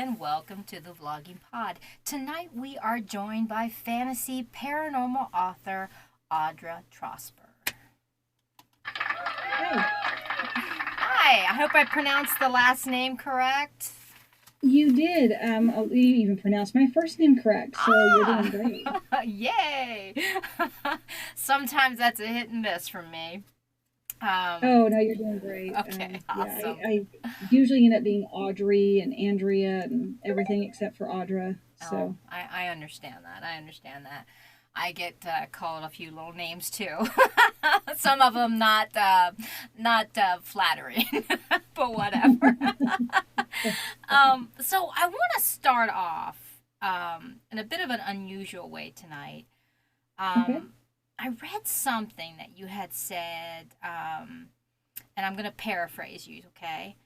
and welcome to the Vlogging Pod. Tonight we are joined by fantasy paranormal author Audra Trosper. Hi, I hope I pronounced the last name correct. You did. You even pronounced my first name correct, so you're doing great. Yay! Sometimes that's a hit and miss from me. Oh, no, you're doing great. Okay, Yeah, awesome. I usually end up being Audrey and Andrea and everything except for Audra. Oh, So, I understand that. I understand that. I get called a few little names too. Some of them not flattering, but whatever. So I want to start off in a bit of an unusual way tonight. okay. I read something that you had said, and I'm going to paraphrase you, okay?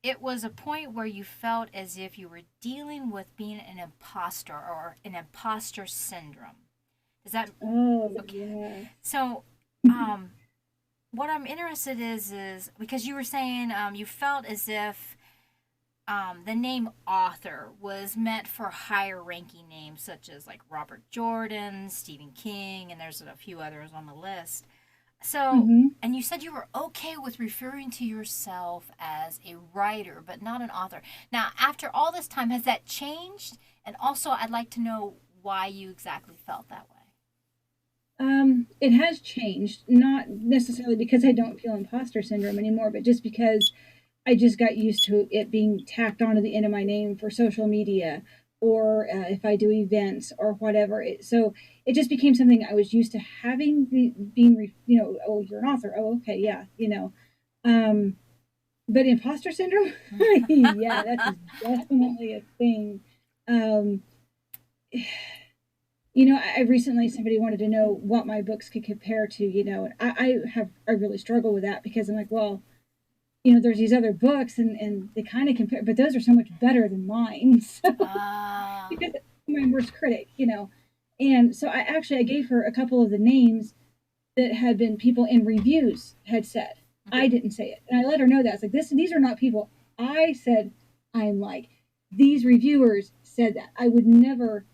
It was a point where you felt as if you were dealing with being an imposter or an imposter syndrome. Is that Oh, okay? yeah. So, what I'm interested is because you were saying you felt as if the name author was meant for higher ranking names such as like Robert Jordan, Stephen King, and there's a few others on the list. So, hmm and you said you were okay with referring to yourself as a writer, but not an author. Now, after all this time, has that changed? And also, I'd like to know why you exactly felt that way. It has changed, not necessarily because I don't feel imposter syndrome anymore, but just because I just got used to it being tacked onto the end of my name for social media or if I do events or whatever. So it just became something I was used to having oh, you're an author. Oh, okay. Yeah. Um, but imposter syndrome, yeah, that is definitely a thing. Um, I recently somebody wanted to know what my books could compare to, and I really struggle with that because I'm like, well, there's these other books and they kind of compare, but those are so much better than mine. So Ah, because I'm my worst critic. And so I gave her a couple of the names that had been people in reviews had said. I didn't say it. And I let her know that. It's like these are not people I said I'm like. These reviewers said that. I would never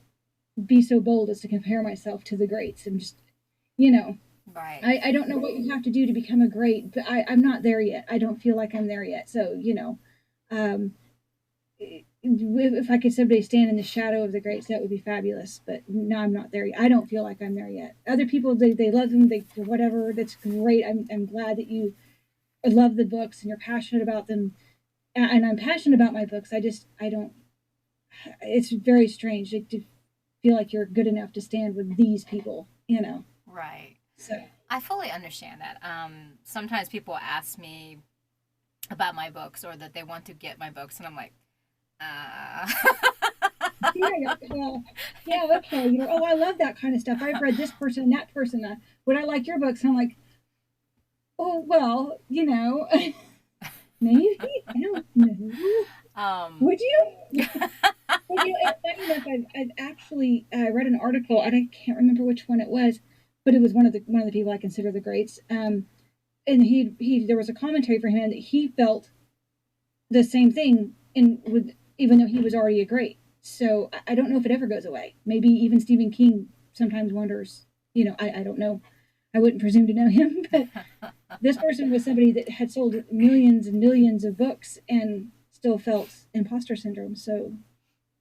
be so bold as to compare myself to the greats and just you know right. I don't know what you have to do to become a great, but I'm not there yet. I don't feel like I'm there yet. So, um, if I could someday stand in the shadow of the greats, that would be fabulous. But no, I'm not there yet. I don't feel like I'm there yet. Other people, they love them, they whatever. That's great. I'm glad that you love the books and you're passionate about them. And I'm passionate about my books. I don't. It's very strange to feel like you're good enough to stand with these people. Right. So. I fully understand that. Sometimes people ask me about my books or that they want to get my books, and I'm like, uh. Yeah, well, yeah, okay. Oh, I love that kind of stuff. I've read this person and that person. Would I like your books? And I'm like, oh, well, maybe. I don't know. um, Would you? Well, it's funny enough. I've actually read an article. I can't remember which one it was, but it was one of the people I consider the greats. And he there was a commentary for him that he felt the same thing in with even though he was already a great. So I don't know if it ever goes away. Maybe even Stephen King sometimes wonders. I don't know. I wouldn't presume to know him, but this person was somebody that had sold millions and millions of books and still felt imposter syndrome. So,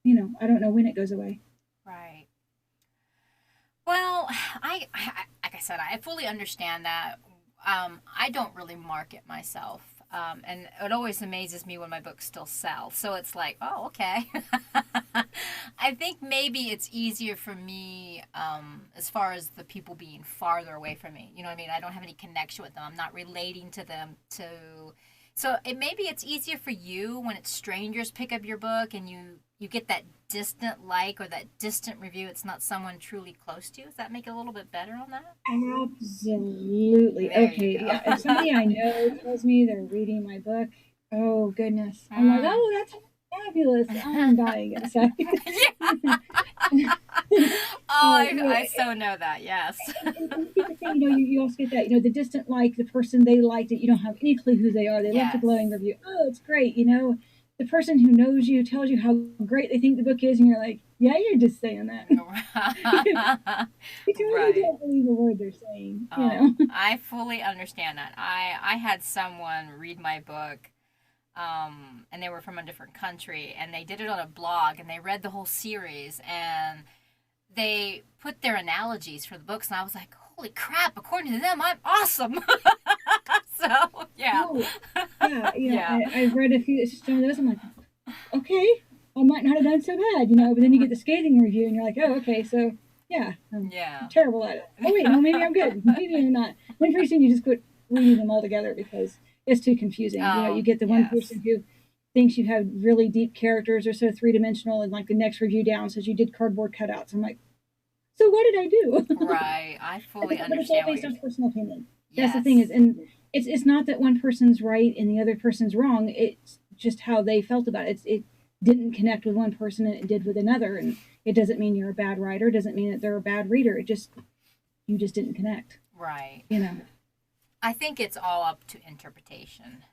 I don't know when it goes away. right. Well, like I said, I fully understand that. I don't really market myself. And it always amazes me when my books still sell. So it's like, oh, okay. I think maybe it's easier for me as far as the people being farther away from me. You know what I mean? I don't have any connection with them. I'm not relating to them to. So maybe it's easier for you when it's strangers pick up your book and you get that distant like or that distant review. It's not someone truly close to you. Does that make it a little bit better on that? Absolutely. There you Okay. Yeah. If go. somebody I know tells me they're reading my book, oh goodness. I'm like, Mm. oh, that's fabulous. I'm dying inside. Yeah. Oh, uh, I, you know, I so know that. Yes. and you get the thing, you also get that, the distant like, the person they liked it, you don't have any clue who they are. They left a Yes. glowing review. Oh, it's great. the person who knows you tells you how great they think the book is, and you're like, yeah, you're just saying that. You totally Right. don't believe a word they're saying, you know. I fully understand that. I had someone read my book, and they were from a different country, and they did it on a blog, and they read the whole series, and they put their analogies for the books, and I was like, holy crap! According to them, I'm awesome. So yeah, Oh, yeah, yeah. I've read a few some of those. I'm like, okay, I might not have done so bad, but then you get the scathing review, and you're like, oh, okay, so yeah, I'm Yeah. terrible at it. Oh wait, no, maybe I'm good. Maybe I'm not. Then pretty soon you just quit reading them all together because it's too confusing. You Oh, get the one yes. person who thinks you have really deep characters or so three-dimensional, and like the next review down says you did cardboard cutouts. I'm like, so what did I do? Right. I fully But it's all understand what based you're. on personal opinion. That's the thing Yes. is, and it's not that one person's right and the other person's wrong. It's just how they felt about it. It didn't connect with one person and it did with another, and it doesn't mean you're a bad writer. It doesn't mean that they're a bad reader. It just you just didn't connect. Right. You know, I think it's all up to interpretation.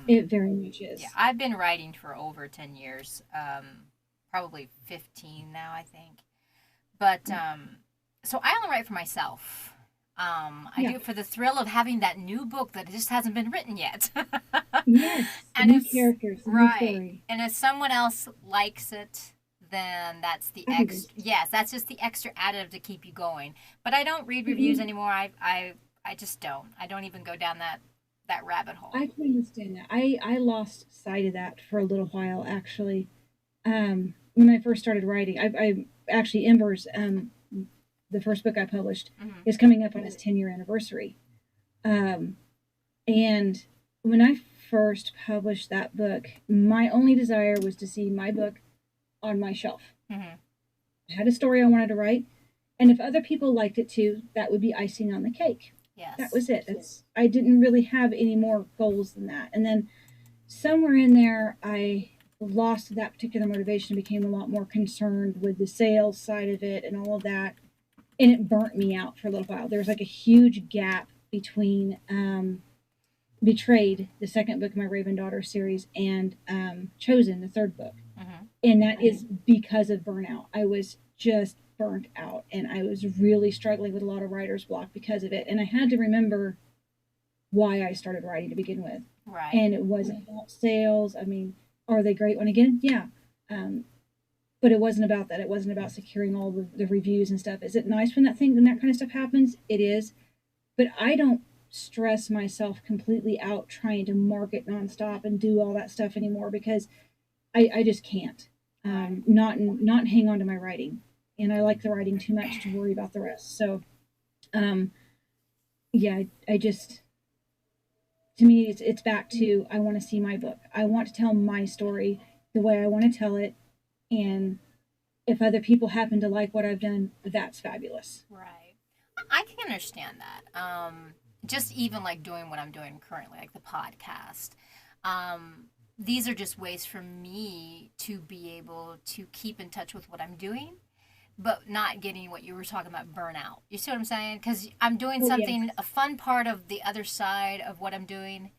it very much Yeah, is. I've been writing for over 10 years, probably 15 now, I think. But so I only write for myself. I Yeah. do it for the thrill of having that new book that just hasn't been written yet. Yes. The And new if characters, the new right, story. and if someone else likes it, then that's the Fabulous. extra. Yes, that's just the extra additive to keep you going. But I don't read reviews Mhm. anymore. I just don't. I don't even go down that rabbit hole. I can understand that. I lost sight of that for a little while actually. When I first started writing, I actually Embers, the first book I published, Mm-hmm. is coming up on its 10-year anniversary. Um, and when I first published that book, my only desire was to see my book on my shelf. Mm-hmm. I had a story I wanted to write, and if other people liked it too, that would be icing on the cake. That Yes. was it. I didn't really have any more goals than that. And then somewhere in there, I lost that particular motivation, became a lot more concerned with the sales side of it and all of that. And it burnt me out for a little while. There was like a huge gap between Betrayed, the second book of my Raven Daughter series, and Chosen, the third book. Mm-hmm. And that is because of burnout. I was just burnt out and I was really struggling with a lot of writer's block because of it. And I had to remember why I started writing to begin with. Right. And it wasn't about sales. I mean, are they great when again? Yeah. Um, but it wasn't about that. It wasn't about securing all the reviews and stuff. Is it nice when that kind of stuff happens? It is. But I don't stress myself completely out trying to market nonstop and do all that stuff anymore because I just can't. Right. Not hang on to my writing, and I like the writing too much to worry about the rest. So, um, yeah, I just to me it's back to I want to see my book. I want to tell my story the way I want to tell it, and if other people happen to like what I've done, that's fabulous. Right. I can understand that. Just even like doing what I'm doing currently, like the podcast. Um, these are just ways for me to be able to keep in touch with what I'm doing, but not getting what you were talking about burnout. You see what I'm saying? Because I'm doing Oh yes. something, a fun part of the other side of what I'm doing,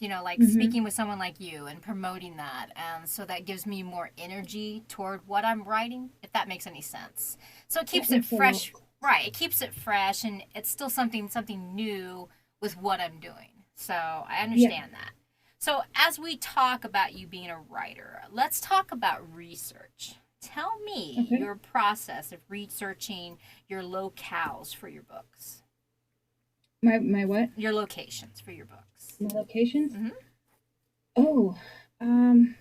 like Mm-hmm. speaking with someone like you and promoting that. And so that gives me more energy toward what I'm writing, if that makes any sense. So it That keeps it makes a lot. fresh, right? It keeps it fresh and it's still something new with what I'm doing. So I Yeah. understand that. So as we talk about you being a writer, let's talk about research. Tell me Okay. your process of researching your locales for your books, My what? your locations for your books. My locations? Mm-hmm. Oh, um,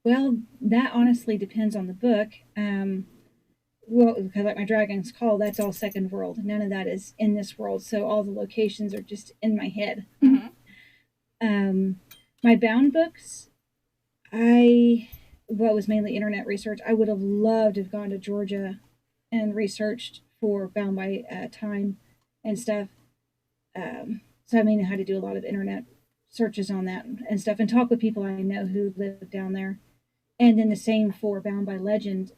well, that honestly depends on the book. Well, because like my Dragon's Call, that's all second world. None of that is in this world, so all the locations are just in my head. Mm-hmm. um, my bound books, I well, it was mainly internet research. I would have loved to have gone to Georgia and researched for Bound by Time and stuff. So I mean, I had to do a lot of internet searches on that and stuff, and talk with people I know who live down there. And then the same for Bound by Legend,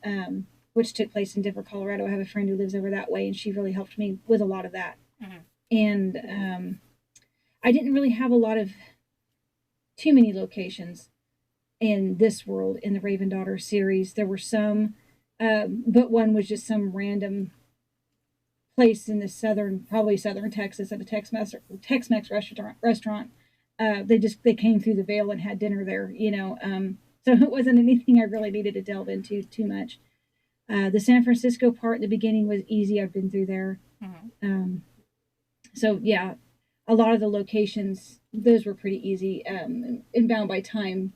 which took place in Denver, Colorado. I have a friend who lives over that way, and she really helped me with a lot of that. Mm-hmm. And I didn't really have a lot of too many locations. in this world in the Raven Daughter series. There were some, but one was just some random place in the probably southern Texas, at a Tex-Mex restaurant. They came through the veil and had dinner there, so it wasn't anything I really needed to delve into too much. The San Francisco part in the beginning was easy. I've been through there. Mm-hmm. So yeah, a lot of the locations, those were pretty easy. In Bound by Time,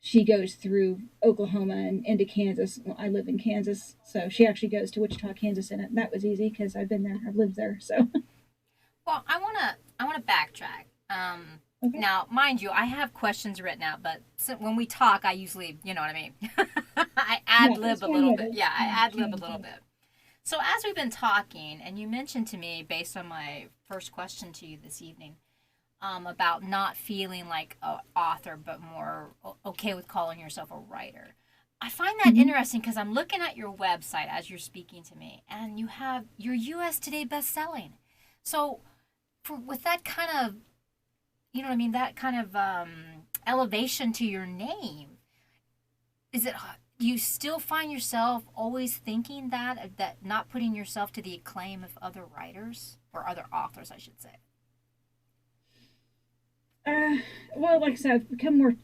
she goes through Oklahoma and into Kansas. Well, I live in Kansas, so she actually goes to Wichita, Kansas in it. That was easy because I've been there. I've lived there. So. Well, I wanna backtrack. Okay. Now, mind you, I have questions written out, but when we talk, I usually, you know what I mean. I ad lib a little bit. Yeah, I ad lib a little bit. So as we've been talking, and you mentioned to me, based on my first question to you this evening, about not feeling like an author, but more okay with calling yourself a writer. I find that interesting because I'm looking at your website as you're speaking to me, and you have your U.S. Today best-selling. So, with that kind of, you know what I mean, that kind of elevation to your name, is it? Do you still find yourself always thinking that not putting yourself to the acclaim of other writers or other authors, I should say? Uh, well, like I said, I've become more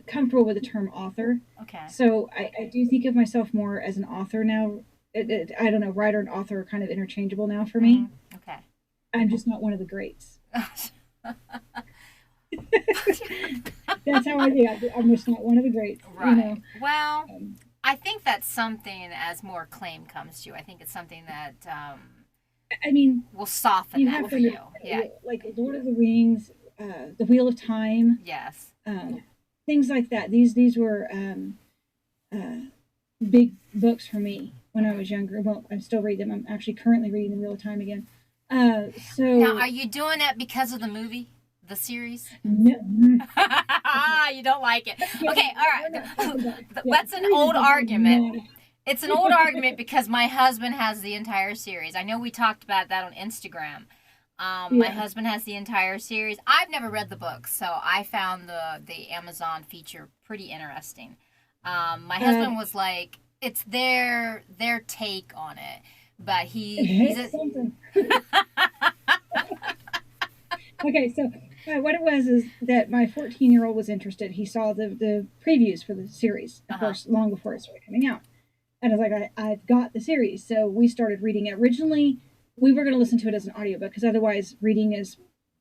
comfortable with the term author. Okay. So I do think of myself more as an author now. I don't know, writer and author are kind of interchangeable now for me. Mm-hmm. Okay. I'm just not one of the greats. That's how I do. I'm just not one of the greats. Right. Well, I think that's something as more acclaim comes to. I think it's something that I mean, will soften that for you. Yeah. Like Lord of the Rings, The Wheel of Time. Yes. Things like that. These were big books for me when I was younger. Well, I still read them. I'm actually currently reading The Wheel of Time again. So now, are you doing that because of the movie, the series? No. You don't like it. Okay, all right. That's an old argument. It's an old argument because my husband has the entire series. I know we talked about that on Instagram. My husband has the entire series. I've never read the book, so I found the Amazon feature pretty interesting. My husband was like, it's their take on it, but he's Okay, so what it was is that my 14-year-old was interested. He saw the previews for the series, of course, long before it started coming out. And I was like, I've got the series. So we started reading it. Originally, we were going to listen to it as an audiobook because otherwise reading is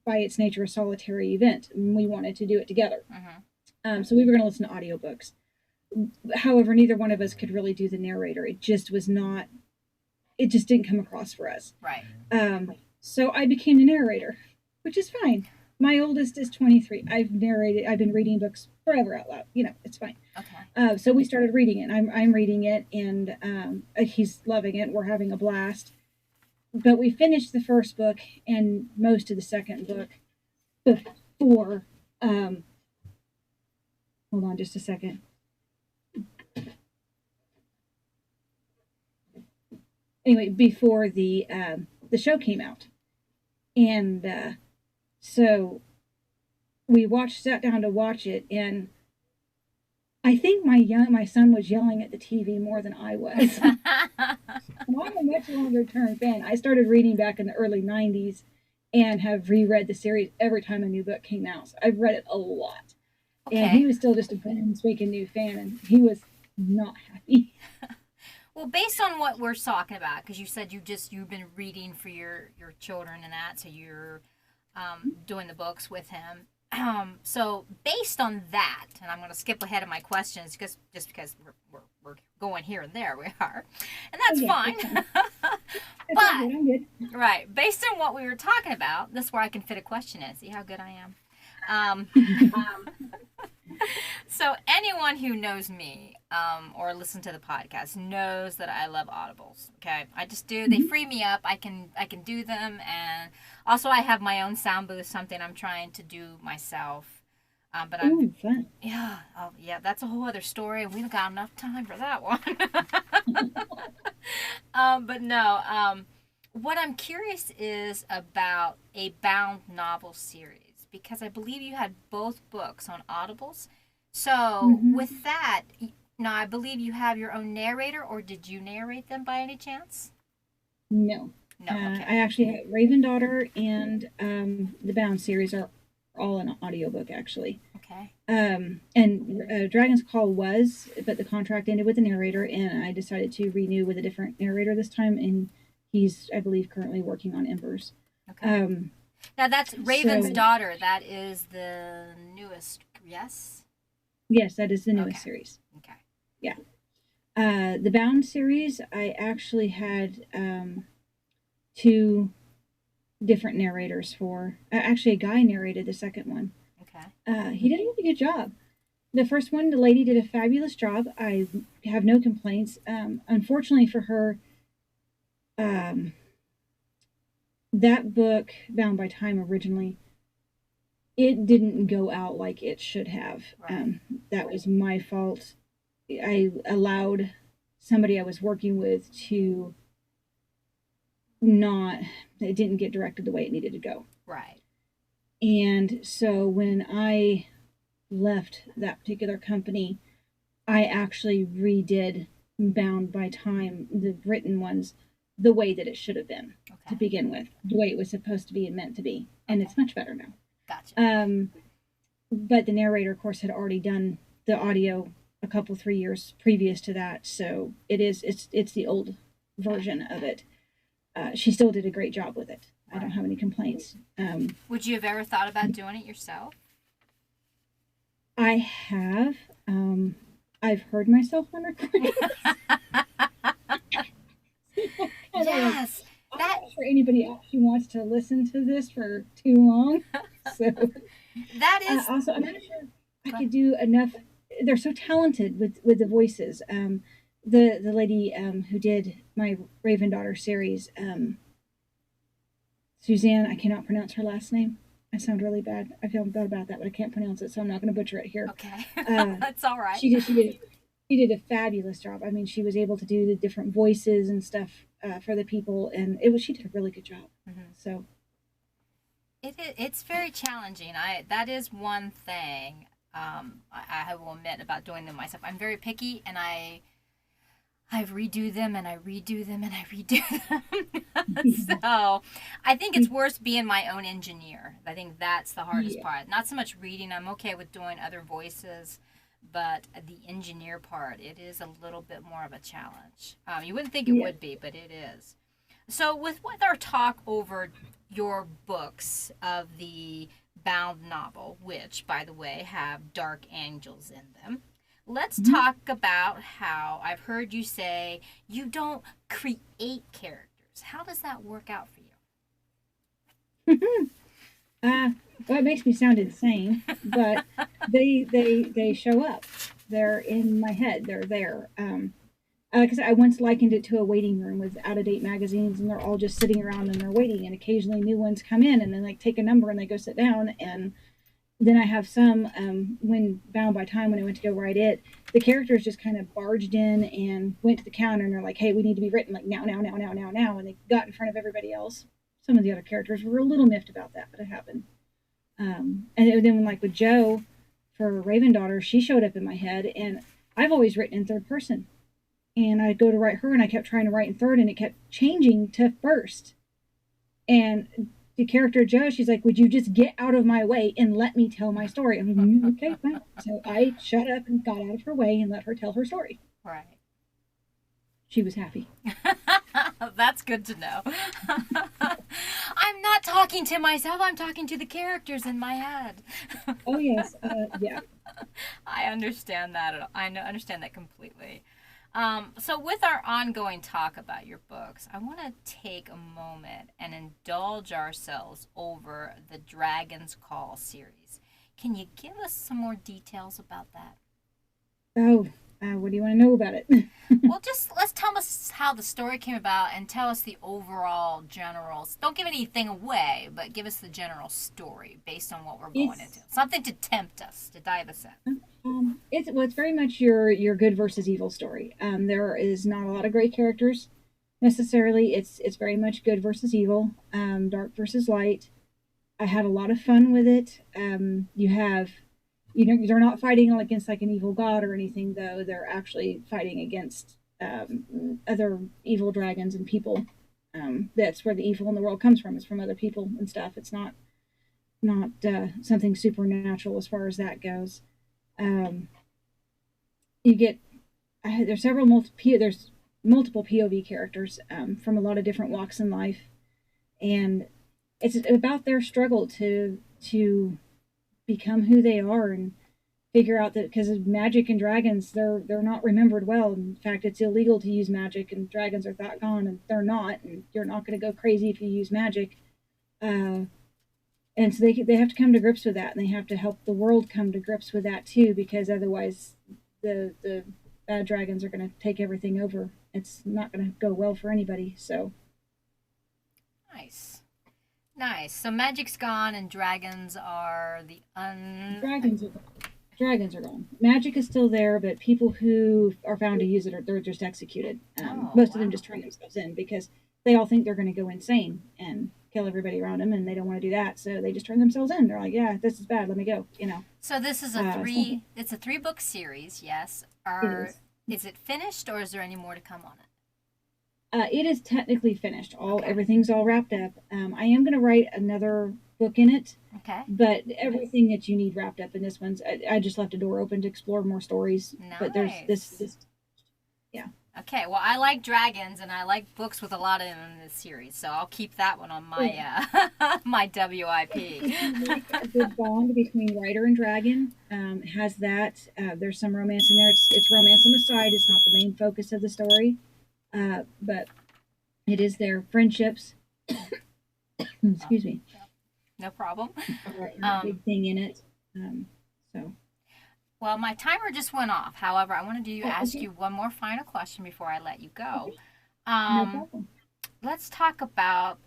by its nature a solitary event. And we wanted to do it together. So we were going to listen to audiobooks. However, neither one of us could really do the narrator. It just didn't come across for us. Right. So I became the narrator, which is fine. My oldest is 23. I've been reading books forever out loud. It's fine. Okay. So we started reading it. I'm reading it, and he's loving it. We're having a blast. But we finished the first book and most of the second book before. Hold on just a second. Anyway, before the show came out, and so we sat down to watch it, and I think my son was yelling at the TV more than I was. I'm a much longer term fan. I started reading back in the early 90s and have reread the series every time a new book came out. So I've read it a lot. Okay. And he was still just a brand spanking new fan, and he was not happy. Well, based on what we're talking about, because you said you've been reading for your children and that, so you're doing the books with him. So based on that, and I'm going to skip ahead of my questions just because we're going here and there, we are, and that's fine. But right, based on what we were talking about, that's where I can fit a question in. See how good I am. So anyone who knows me or listen to the podcast knows that I love audibles. Okay, I just do. They free me up. I can do them, and also I have my own sound booth, something I'm trying to do myself. But I'm fun. Yeah, that's a whole other story. We don't got enough time for that one. But no, what I'm curious is about a bound novel series, because I believe you had both books on Audibles. So Hmm. with that, now I believe you have your own narrator, or did you narrate them by any chance? No. No. Okay. I actually have Raven Daughter and the Bound series are all an audiobook, actually. Okay. And Dragon's Call was, but the contract ended with the narrator, and I decided to renew with a different narrator this time, and he's, I believe, currently working on Embers. Okay. Um, Now that's Raven's so, Daughter. That is the newest. Yes. yes, that is the Okay. newest series. Okay. Yeah. The Bound series, I actually had two different narrators for. Actually, a guy narrated the second one. Okay. He did a really good job. The first one, the lady did a fabulous job. I have no complaints. Unfortunately for her, um, that book, Bound by Time, originally, it didn't go out like it should have. Right. That was my fault. I allowed somebody I was working with to not, it didn't get directed the way it needed to go. Right. And so when I left that particular company, I actually redid Bound by Time, the written ones, the way that it should have been to Okay. begin with, the way it was supposed to be and meant to be. And Okay. it's much better now. Gotcha. But the narrator, of course, had already done the audio a couple 3 years previous to that, so it's the old version of it. She still did a great job with it. I don't Right. have any complaints. Would you have ever thought about doing it yourself? I have. I've heard myself on recording. Yes. I'm That not sure anybody actually wants to listen to this for too long. So, that is. also, I'm not sure I could do enough. They're so talented with the voices. The lady who did my Raven Daughter series, Suzanne, I cannot pronounce her last name. I sound really bad. I feel bad about that, but I can't pronounce it, so I'm not going to butcher it here. Okay. Uh, That's all right. she did a fabulous job. I mean, she was able to do the different voices and stuff for the people, and she did a really good job. Mm-hmm. So It's very challenging. That is one thing I will admit about doing them myself. I'm very picky, and I redo them and I redo them and I redo them. So I think it's worse being my own engineer. I think that's the hardest yeah, part. Not so much reading. I'm okay with doing other voices, but the engineer part, it is a little bit more of a challenge. You wouldn't think it yeah. would be, but it is. So with our talk over your books of the bound novel, which by the way have dark angels in them, let's Mhm. talk about how I've heard you say you don't create characters. How does that work out for uh, well, it makes me sound insane, but they show up. They're in my head. They're there. Like I said, I once likened it to a waiting room with out of date magazines, and they're all just sitting around and they're waiting. And occasionally, new ones come in, and then like take a number and they go sit down. And then I have some when Bound by Time, when I went to go write it, the characters just kind of barged in and went to the counter, and they're like, "Hey, we need to be written like now, now, now, now, now, now," and they got in front of everybody else. Some of the other characters were a little miffed about that, but it happened. And then, like with Joe for Raven Daughter, she showed up in my head, and I've always written in third person. And I'd go to write her, and I kept trying to write in third, and it kept changing to first. And the character Joe, she's like, "Would you just get out of my way and let me tell my story?" I'm like, "Okay, fine." So I shut up and got out of her way and let her tell her story. you? Right. She was happy. That's good to know. I'm not talking to myself, I'm talking to the characters in my head. Oh yes, yeah. I understand that. Understand that completely. So, with our ongoing talk about your books, I want to take a moment and indulge ourselves over the Dragon's Call series. Can you give us some more details about that? Oh, what do you want to know about it? Well, just let's tell us how the story came about and tell us the overall generals. Don't give anything away, but give us the general story based on what we're going into. It's Something to tempt us, to dive us in. it's very much your good versus evil story. There is not a lot of great characters necessarily. It's very much good versus evil, dark versus light. I had a lot of fun with it. You have they're not fighting against like an evil god or anything, though. They're actually fighting against other evil dragons and people. That's where the evil in the world comes from. It's from other people and stuff. It's not something supernatural as far as that goes. Um, you get there's there's multiple POV characters from a lot of different walks in life, and it's about their struggle to become who they are and figure out that because of magic and dragons, they're not remembered well. In fact, it's illegal to use magic, and dragons are thought gone, and they're not. And you're not going to go crazy if you use magic. And so they have to come to grips with that, and they have to help the world come to grips with that too, because otherwise the bad dragons are going to take everything over. It's not going to go well for anybody. So Nice. Nice. So magic's gone and dragons are the dragons are dragons are gone. Magic is still there, but people who are found to use it they're just executed. Oh, Most of wow. them just turn themselves in because they all think they're going to go insane and kill everybody around them, and they don't want to do that, so they just turn themselves in. They're like, "Yeah, this is bad. Let me go." So this is So it's a 3-book series, yes. it Are is. is it finished or is there any more to come on it? It is technically finished. Okay. Everything's all wrapped up. I am going to write another book in it, Okay. but everything that you need wrapped up in this one's. I just left a door open to explore more stories. But there's Nice. this yeah. Okay, well, I like dragons and I like books with a lot of them in this series, so I'll keep that one on my my WIP. If you like a good bond between writer and dragon, it has that. There's some romance in there. It's romance on the side. It's not the main focus of the story, but it is their friendships. Excuse me. No problem. Are a big thing in it. So. Well, my timer just went off. However, I wanted to ask Okay. you one more final question before I let you go. Okay. No Um, problem. let's talk about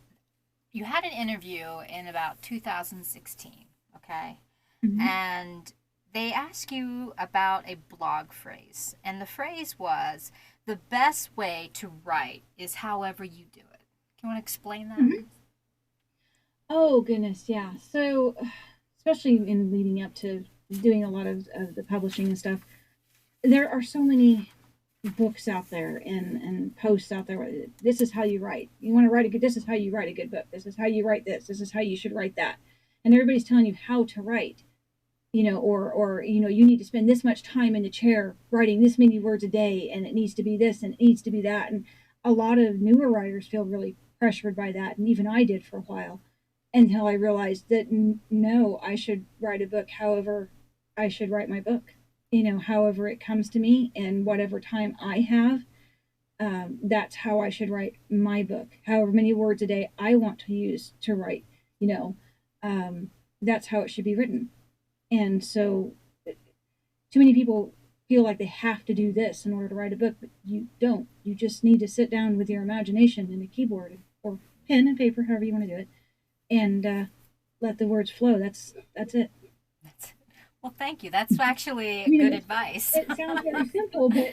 you had an interview in about 2016, okay? Mm-hmm. And they asked you about a blog phrase. And the phrase was the best way to write is however you do it. Can you want to explain that? Mm-hmm. Oh goodness, yeah. So, especially in leading up to doing a lot of the publishing and stuff, there are so many books out there and posts out there. This is how you write. You want to write a good. This is how you write a good book. This is how you write this. This is how you should write that. And everybody's telling you how to write. Or you need to spend this much time in the chair writing this many words a day, and it needs to be this and it needs to be that. And a lot of newer writers feel really pressured by that, and even I did for a while until I realized that no, I should write a book however I should write my book. However it comes to me and whatever time I have, that's how I should write my book. However many words a day I want to use to write, you know, that's how it should be written. And so, too many people feel like they have to do this in order to write a book, but you don't. You just need to sit down with your imagination and a keyboard or pen and paper, however you want to do it, and let the words flow. That's it. That's, well, thank you. That's actually I mean, good advice. it sounds very simple, but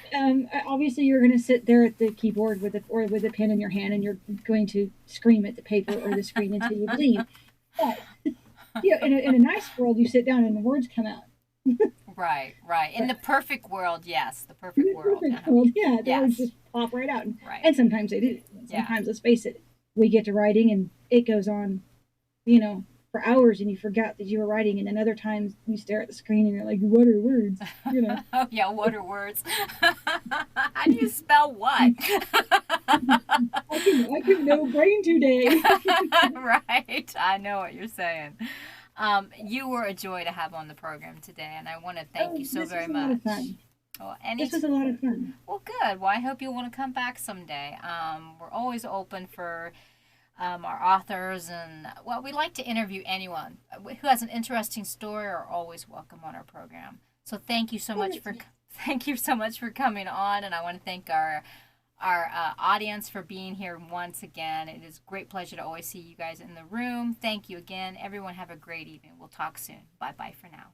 obviously you're going to sit there at the keyboard with a pen in your hand, and you're going to scream at the paper or the screen until you bleed. But in a nice world, you sit down and the words come out. Right, right. In But the perfect world, yes, the in perfect the world. perfect world, yeah, the words Yes, just pop right out. right. And sometimes they do. Yeah. Sometimes, let's face it, we get to writing and it goes on, for hours, and you forgot that you were writing. And then other times you stare at the screen and you're like, what are words? Oh, yeah, what are words? How do you spell what? I can no brain today. Right, I know what you're saying. You were a joy to have on the program today, and I want to thank Oh, you so this very was a lot much. of fun. Well, This was a lot of fun. well, good. Well, I hope you want to come back someday. We're always open for our authors, and well, we like to interview anyone who has an interesting story. Are always welcome on our program. So thank you so much for thank you so much for coming on, and I want to thank our audience for being here once again. It is a great pleasure to always see you guys in the room. Thank you again, everyone. Have a great evening. We'll talk soon. Bye bye for now.